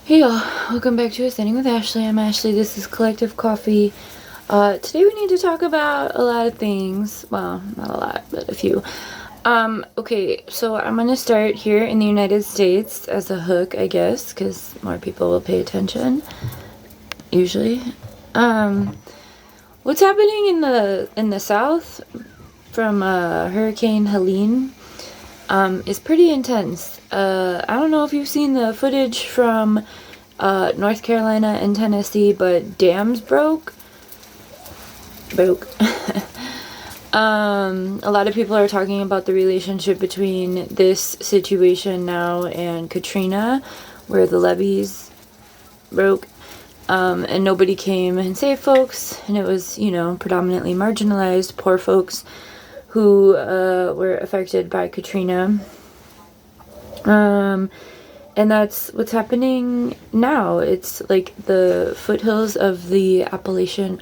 Hey y'all, welcome back to Standing with Ashley. I'm Ashley. This is Collective Coffee. Today we need to talk about a lot of things. Well, not a lot, but a few. Okay, so I'm gonna start here in the United States as a hook, I guess, because more people will pay attention. Usually. What's happening in the South from Hurricane Helene is pretty intense. I don't know if you've seen the footage from North Carolina and Tennessee, but dams broke. A lot of people are talking about the relationship between this situation now and Katrina, where the levees broke, and nobody came and saved folks, and it was, predominantly marginalized, poor folks who were affected by Katrina. And that's what's happening now. It's like the foothills of the Appalachian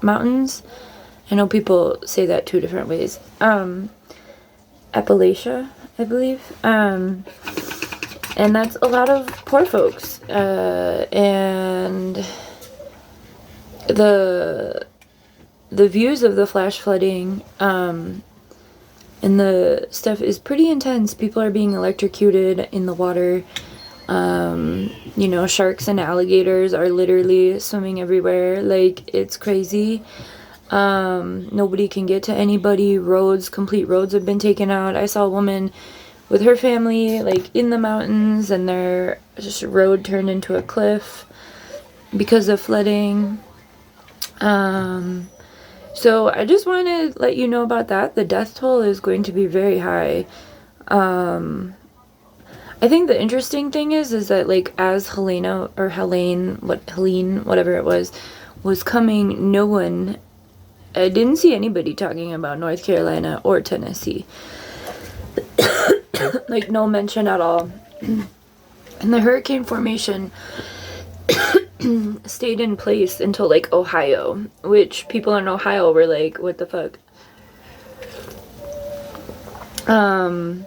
Mountains. I know people say that two different ways. Appalachia, I believe. And that's a lot of poor folks. And the views of the flash flooding, and the stuff is pretty intense. People are being electrocuted in the water. Sharks and alligators are literally swimming everywhere. Like, it's crazy. Nobody can get to anybody. Complete roads have been taken out. I saw a woman with her family, like, in the mountains, and their just road turned into a cliff because of flooding. So I just want to let you know about that. The death toll is going to be very high. I think the interesting thing is that, like, as Helene, whatever it was coming, I didn't see anybody talking about North Carolina or Tennessee. Like, no mention at all. And the hurricane formation stayed in place until, like, Ohio, which people in Ohio were like, what the fuck? I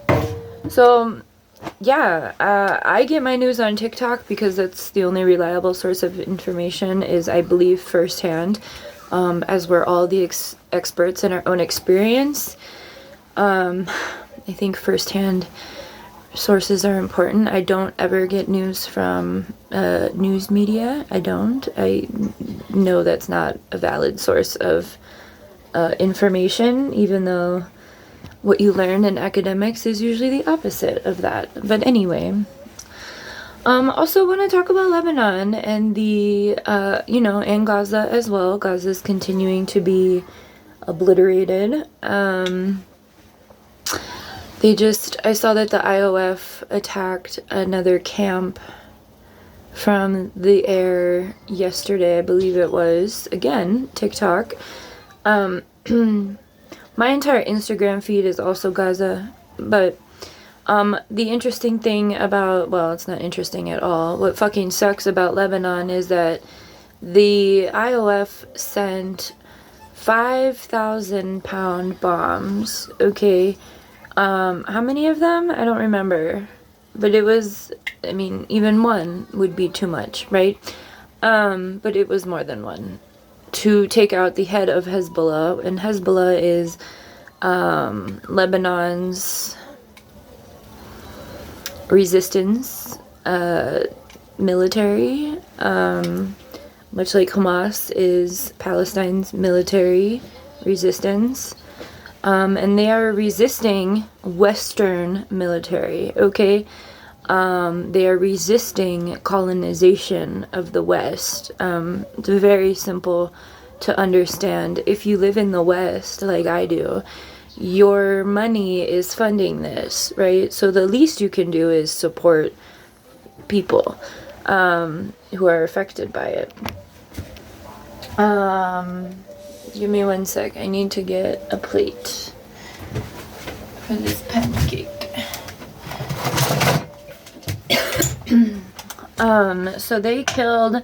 get my news on TikTok because that's the only reliable source of information, is, I believe, firsthand, as we're all the experts in our own experience. I think firsthand sources are important. I don't ever get news from news media. I know that's not a valid source of information, even though what you learn in academics is usually the opposite of that. But anyway, also want to talk about Lebanon and and Gaza as well. Gaza's continuing to be obliterated. I saw that the IOF attacked another camp from the air yesterday, I believe it was. Again, TikTok. My entire Instagram feed is also Gaza, but the interesting thing about, well, it's not interesting at all. What fucking sucks about Lebanon is that the IOF sent 5,000-pound bombs, okay? How many of them? I don't remember. But it was, even one would be too much, right? But it was more than one. To take out the head of Hezbollah, and Hezbollah is Lebanon's resistance military, much like Hamas is Palestine's military resistance. And they are resisting Western military, okay? They are resisting colonization of the West. It's very simple to understand. If you live in the West, like I do, your money is funding this, right? So the least you can do is support people who are affected by it. Give me one sec. I need to get a plate for this pancake. So they killed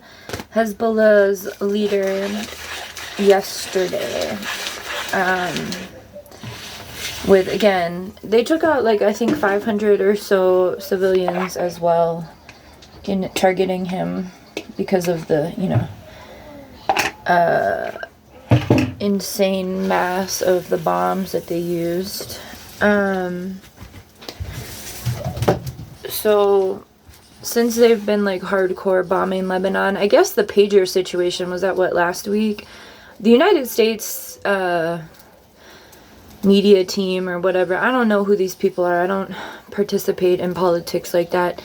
Hezbollah's leader yesterday. They took out, like, I think 500 or so civilians as well. in targeting him because of the, insane mass of the bombs that they used. So since they've been like hardcore bombing Lebanon, I guess the pager situation was at last week? The United States media team or whatever, I don't know who these people are. I don't participate in politics like that.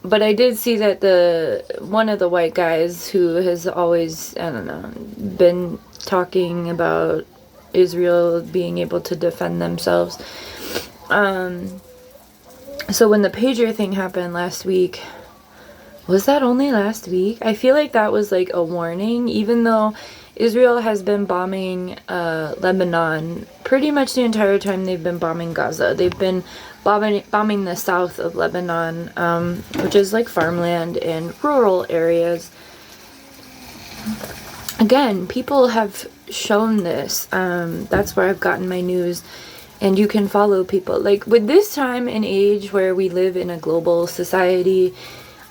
But I did see that one of the white guys who has always, I don't know, been talking about Israel being able to defend themselves. So when the pager thing happened last week, was that only last week? I feel like that was like a warning, even though Israel has been bombing Lebanon pretty much the entire time they've been bombing Gaza. They've been bombing the south of Lebanon, which is like farmland and rural areas. Again, people have shown this. That's where I've gotten my news. And you can follow people. Like, with this time and age where we live in a global society,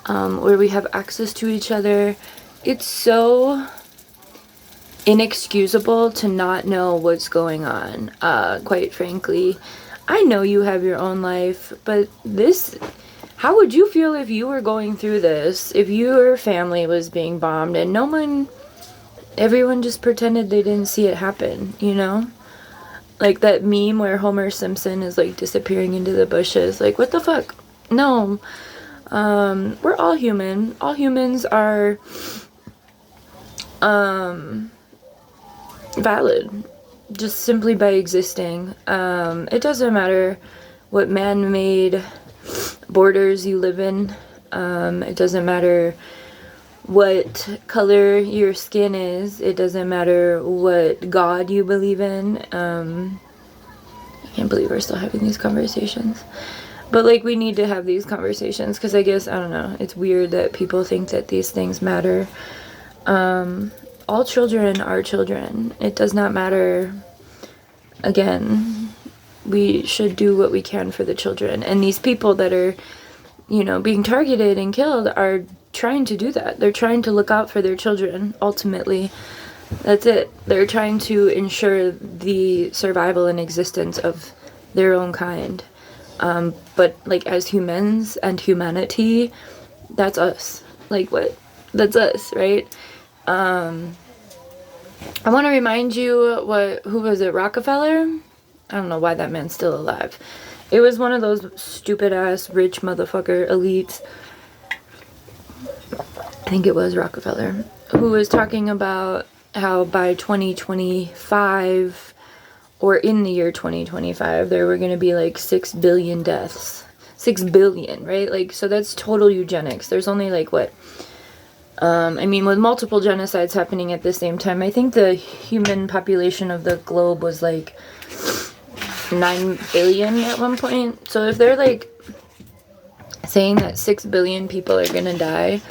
where we have access to each other, it's so inexcusable to not know what's going on, quite frankly. I know you have your own life, but how would you feel if you were going through this, if your family was being bombed and everyone just pretended they didn't see it happen, Like that meme where Homer Simpson is like disappearing into the bushes. Like, what the fuck? No. We're all human. All humans are valid just simply by existing. It doesn't matter what man-made borders you live in. It doesn't matter what color your skin is. It doesn't matter what God you believe in. I can't believe we're still having these conversations. But, like, we need to have these conversations because I guess, I don't know, it's weird that people think that these things matter. All children are children. It does not matter. Again, we should do what we can for the children. And these people that are, being targeted and killed are trying to do that. They're trying to look out for their children, ultimately. That's it. They're trying to ensure the survival and existence of their own kind. But, like, as humans and humanity, that's us. Like, what? That's us, right? I want to remind you, who was it, Rockefeller? I don't know why that man's still alive. It was one of those stupid-ass, rich motherfucker elites. I think it was Rockefeller, who was talking about how by 2025, or in the year 2025, there were going to be like 6 billion deaths. 6 billion, right? Like, so that's total eugenics. There's only like, what? With multiple genocides happening at the same time, I think the human population of the globe was like 9 billion at one point. So if they're like saying that 6 billion people are gonna die,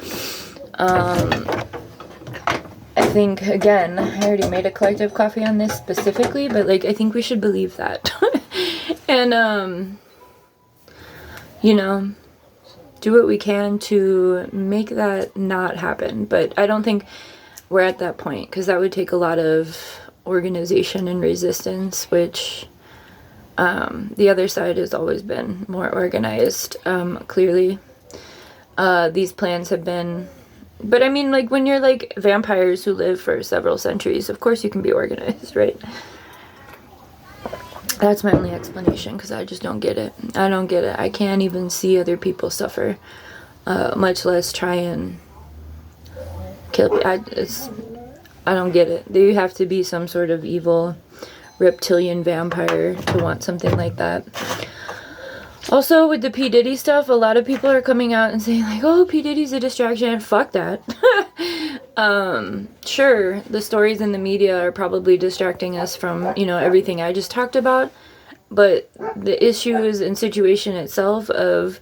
I think, again, I already made a collective coffee on this specifically, but like, I think we should believe that. And, do what we can to make that not happen. But I don't think we're at that point, because that would take a lot of organization and resistance, which the other side has always been more organized, clearly. These plans have been... But like, when you're like vampires who live for several centuries, of course you can be organized, right? That's my only explanation, because I just don't get it. I don't get it. I can't even see other people suffer, much less try and kill people. I don't get it. You have to be some sort of evil reptilian vampire to want something like that. Also, with the P. Diddy stuff, a lot of people are coming out and saying, like, oh, P. Diddy's a distraction. Fuck that. Sure, the stories in the media are probably distracting us from, everything I just talked about. But the issues and situation itself of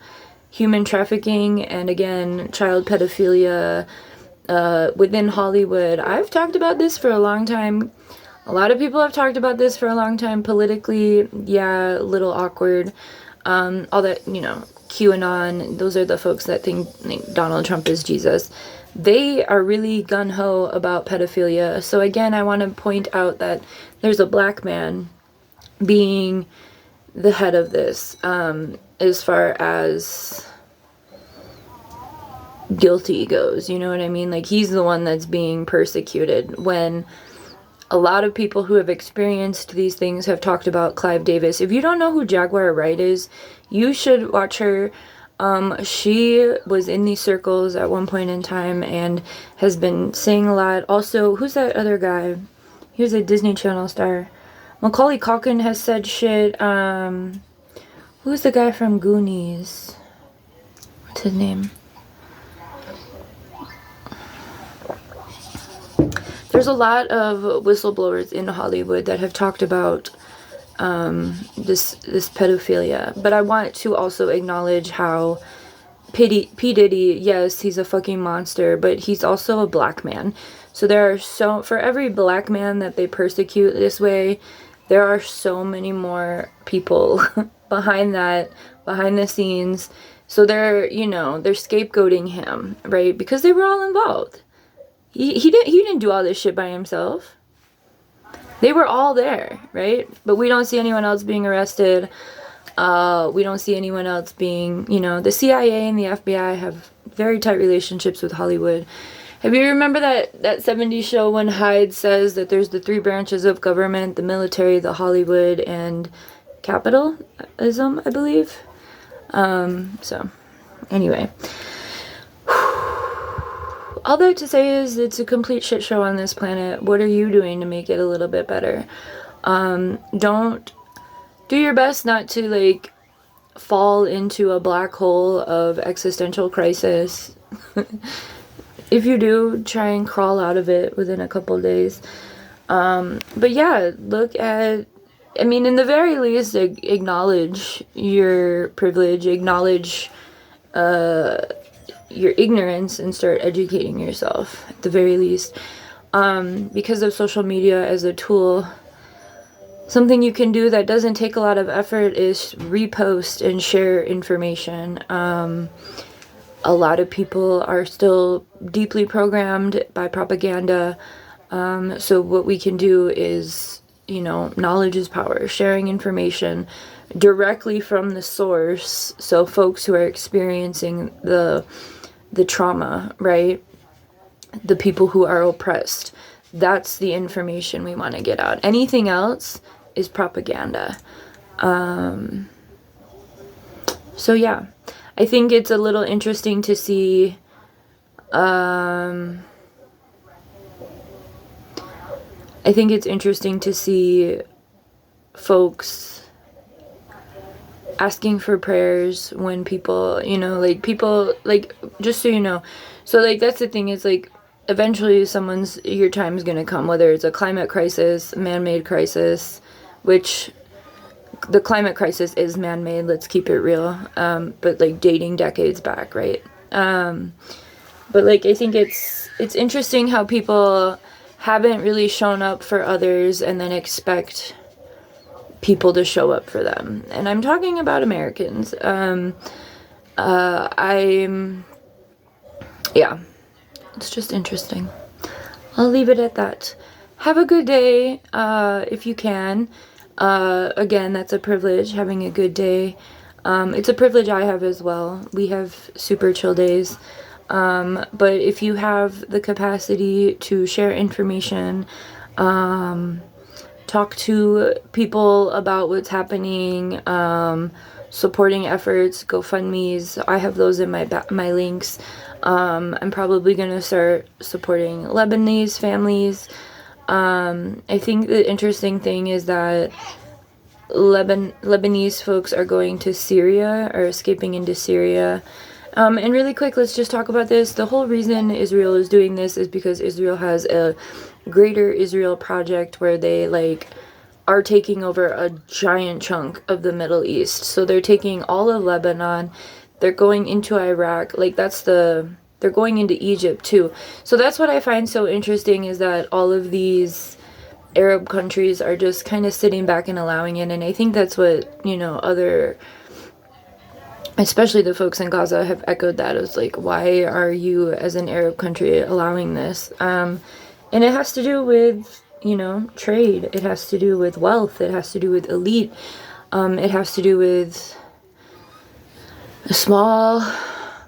human trafficking and, again, child pedophilia within Hollywood, I've talked about this for a long time. A lot of people have talked about this for a long time. Politically, yeah, a little awkward. All that, QAnon, those are the folks that think Donald Trump is Jesus. They are really gung-ho about pedophilia. So again, I want to point out that there's a black man being the head of this, as far as guilty goes, you know what I mean? Like, he's the one that's being persecuted, when a lot of people who have experienced these things have talked about Clive Davis. If you don't know who Jaguar Wright is, you should watch her. She was in these circles at one point in time and has been saying a lot. Also, who's that other guy? He was a Disney Channel star. Macaulay Culkin has said shit. Who's the guy from Goonies? What's his name? There's a lot of whistleblowers in Hollywood that have talked about this pedophilia, but I want to also acknowledge how P. Diddy, yes, he's a fucking monster, but he's also a black man. So there are for every black man that they persecute this way, there are so many more people behind the scenes. So they're scapegoating him, right? Because they were all involved. He didn't do all this shit by himself. They were all there, right? But we don't see anyone else being arrested. We don't see anyone else being, the CIA and the FBI have very tight relationships with Hollywood. Have you remember that 70s show when Hyde says that there's the 3 branches of government, the military, the Hollywood, and capitalism, I believe? So, anyway. All that to say is it's a complete shit show on this planet. What are you doing to make it a little bit better? Don't do your best not to fall into a black hole of existential crisis. If you do, try and crawl out of it within a couple of days. But yeah, in the very least, acknowledge your privilege, acknowledge your ignorance, and start educating yourself at the very least. Because of social media as a tool, something you can do that doesn't take a lot of effort is repost and share information. A lot of people are still deeply programmed by propaganda. So what we can do is, knowledge is power, sharing information directly from the source. So folks who are experiencing the trauma, right? The people who are oppressed. That's the information we want to get out. Anything else is propaganda. So yeah, I think it's a little interesting to see folks asking for prayers when people, just so you know. So that's the thing, is eventually your time is going to come, whether it's a climate crisis, man-made crisis, which the climate crisis is man-made, let's keep it real, but dating decades back, right? But I think it's interesting how people haven't really shown up for others and then expect people to show up for them. And I'm talking about Americans. It's just interesting. I'll leave it at that. Have a good day, if you can. Again, that's a privilege, having a good day. It's a privilege I have as well. We have super chill days. But if you have the capacity to share information, talk to people about what's happening, supporting efforts, GoFundMes. I have those in my links. I'm probably going to start supporting Lebanese families. I think the interesting thing is that Lebanese folks are going to Syria, or escaping into Syria. And really quick, let's just talk about this. The whole reason Israel is doing this is because Israel has a Greater Israel project where they are taking over a giant chunk of the Middle East. So they're taking all of Lebanon. They're going into Iraq. They're going into Egypt too. So that's what I find so interesting, is that all of these Arab countries are just kind of sitting back and allowing it. And I think that's what, other especially the folks in Gaza have echoed that as like, why are you as an Arab country allowing this? And it has to do with, you know, trade. It has to do with wealth. It has to do with elite. It has to do with a small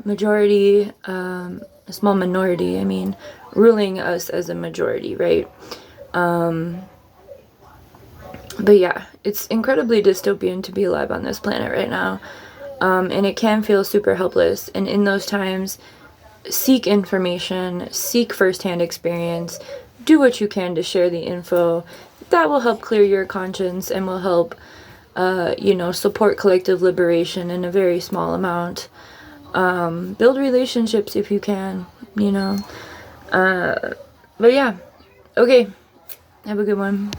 majority, a small minority, I mean, ruling us as a majority, right? But yeah, it's incredibly dystopian to be alive on this planet right now. And it can feel super helpless. And in those times, seek information, seek firsthand experience, do what you can to share the info. That will help clear your conscience and will help, you know, support collective liberation in a very small amount. Build relationships if you can, you know. But yeah, okay. Have a good one.